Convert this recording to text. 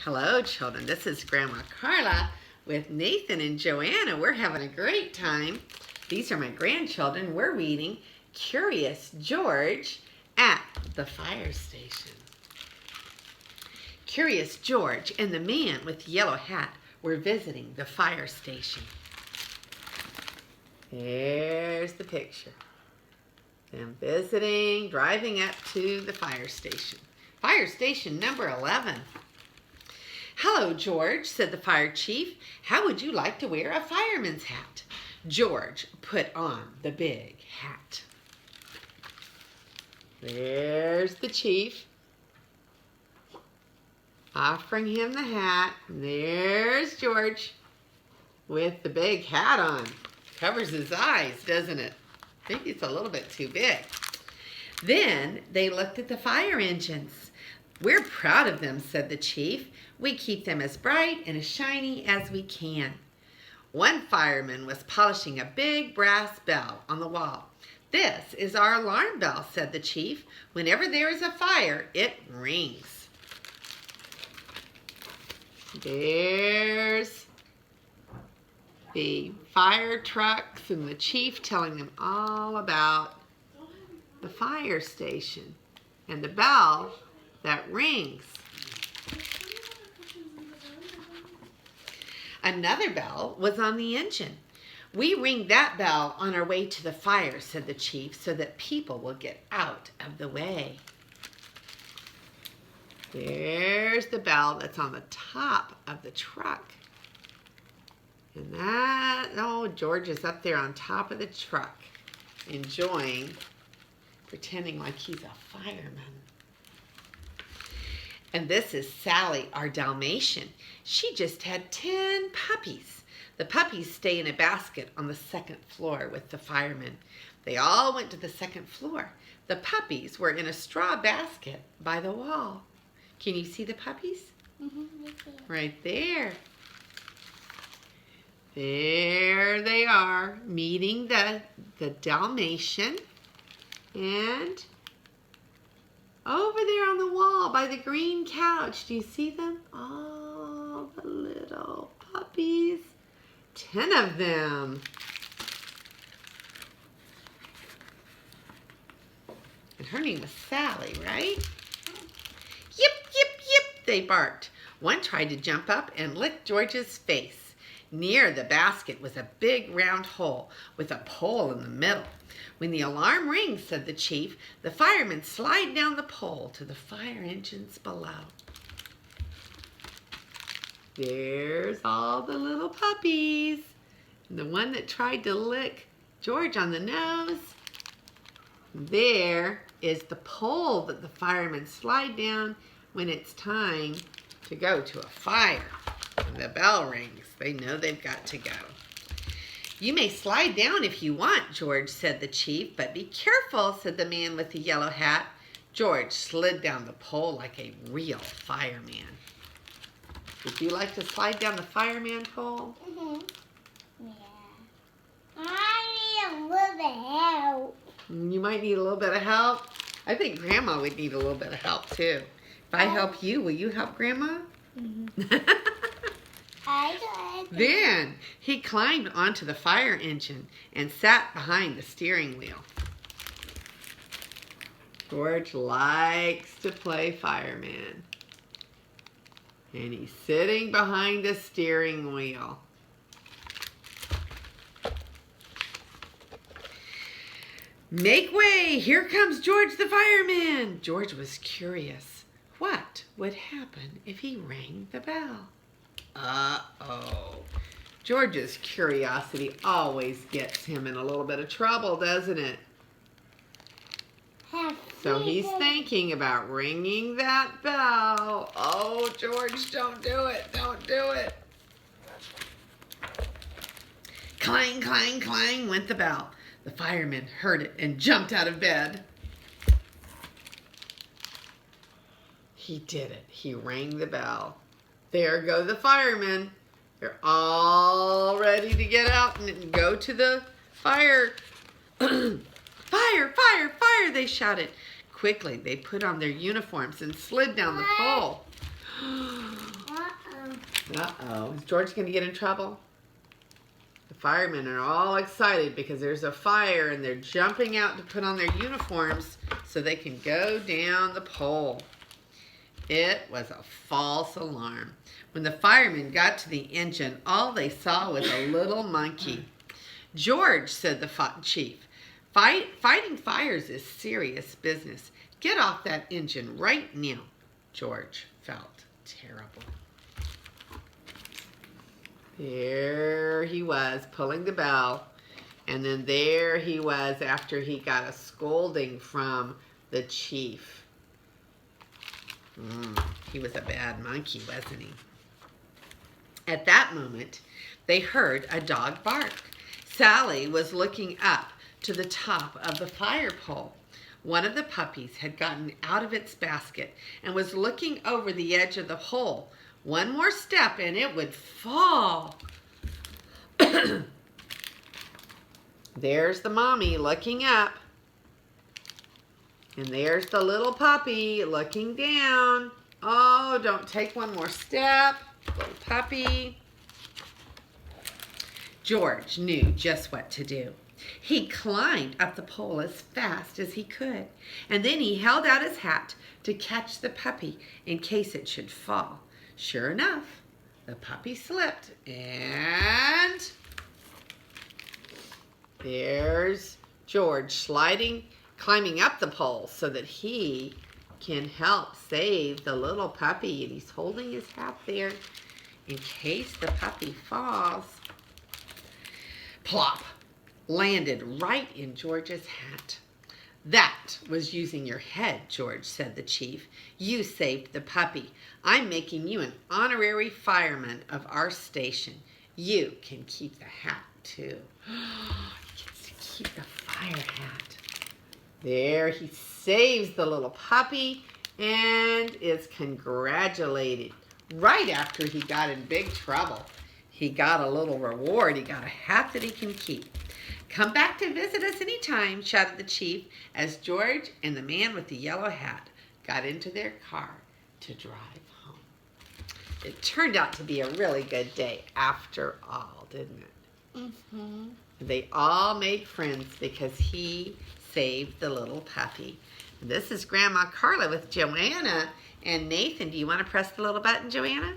Hello, children. This is Grandma Carla with Nathan and Joanna. We're having a great time. These are my grandchildren. We're reading Curious George at the Fire Station. Curious George and the man with the yellow hat were visiting the fire station. There's the picture. Them visiting, driving up to the fire station. Fire station number 11. "Hello, George," said the fire chief. "How would you like to wear a fireman's hat?" George put on the big hat. There's the chief offering him the hat. There's George with the big hat on. Covers his eyes, doesn't it? Maybe it's a little bit too big. Then they looked at the fire engines. "We're proud of them," said the chief. "We keep them as bright and as shiny as we can." One fireman was polishing a big brass bell on the wall. "This is our alarm bell," said the chief. "Whenever there is a fire, it rings." There's the fire trucks and the chief telling them all about the fire station and the bell that rings. Another bell was on the engine. "We ring that bell on our way to the fire," said the chief, "so that people will get out of the way." There's the bell that's on the top of the truck. And George is up there on top of the truck, enjoying, pretending like he's a fireman. And this is Sally, our Dalmatian. She just had 10 puppies. The puppies stay in a basket on the second floor with the firemen. They all went to the second floor. The puppies were in a straw basket by the wall. Can you see the puppies? Right there. There they are, meeting the Dalmatian. And over there on the wall by the green couch, do you see them? All the little puppies. 10 of them. And her name was Sally, right? "Yip, yip, yip," they barked. One tried to jump up and lick George's face. Near the basket was a big round hole with a pole in the middle. "When the alarm rings," said the chief, "the firemen slide down the pole to the fire engines below." There's all the little puppies. And the one that tried to lick George on the nose. There is the pole that the firemen slide down when it's time to go to a fire. When the bell rings, they know they've got to go. "You may slide down if you want, George," said the chief, "but be careful," said the man with the yellow hat. George slid down the pole like a real fireman. Would you like to slide down the fireman pole? Yeah. I need a little bit of help. You might need a little bit of help. I think Grandma would need a little bit of help too. If I help you, will you help Grandma? Then he climbed onto the fire engine and sat behind the steering wheel. George likes to play fireman. And he's sitting behind the steering wheel. "Make way! Here comes George the fireman!" George was curious. What would happen if he rang the bell? Uh-oh. George's curiosity always gets him in a little bit of trouble, doesn't it? So he's thinking about ringing that bell. Oh, George, don't do it. Don't do it. Clang, clang, clang went the bell. The fireman heard it and jumped out of bed. He did it. He rang the bell. There go the firemen. They're all ready to get out and go to the fire. "Fire, fire, fire," they shouted. Quickly, they put on their uniforms and slid down the pole. Uh-oh. Is George going to get in trouble? The firemen are all excited because there's a fire and they're jumping out to put on their uniforms so they can go down the pole. It was a false alarm. When the firemen got to the engine, all they saw was a little monkey. George, said the chief, fighting fires is serious business. Get off that engine right now. George felt terrible. There he was pulling the bell, and then there he was after he got a scolding from the chief. He was a bad monkey, wasn't he? At that moment, they heard a dog bark. Sally was looking up to the top of the fire pole. One of the puppies had gotten out of its basket and was looking over the edge of the hole. One more step and it would fall. There's the mommy looking up. And there's the little puppy looking down. Oh, don't take one more step. Little puppy. George knew just what to do. He climbed up the pole as fast as he could, and then he held out his hat to catch the puppy in case it should fall. Sure enough, the puppy slipped, and there's George climbing up the pole so that he can help save the little puppy, and he's holding his hat there in case the puppy falls. Plop! Landed right in George's hat. That was using your head, George, said the chief. You saved the puppy. I'm making you an honorary fireman of our station. You can keep the hat, too. He gets to keep the fire hat. There, he saves the little puppy and is congratulated. Right after he got in big trouble, he got a little reward. He got a hat that he can keep. Come back to visit us anytime, shouted the chief as George and the man with the yellow hat got into their car to drive home. It turned out to be a really good day after all, didn't it? Mm-hmm. They all made friends because he saved the little puppy. This is Grandma Carla with Joanna and Nathan. Do you want to press the little button, Joanna?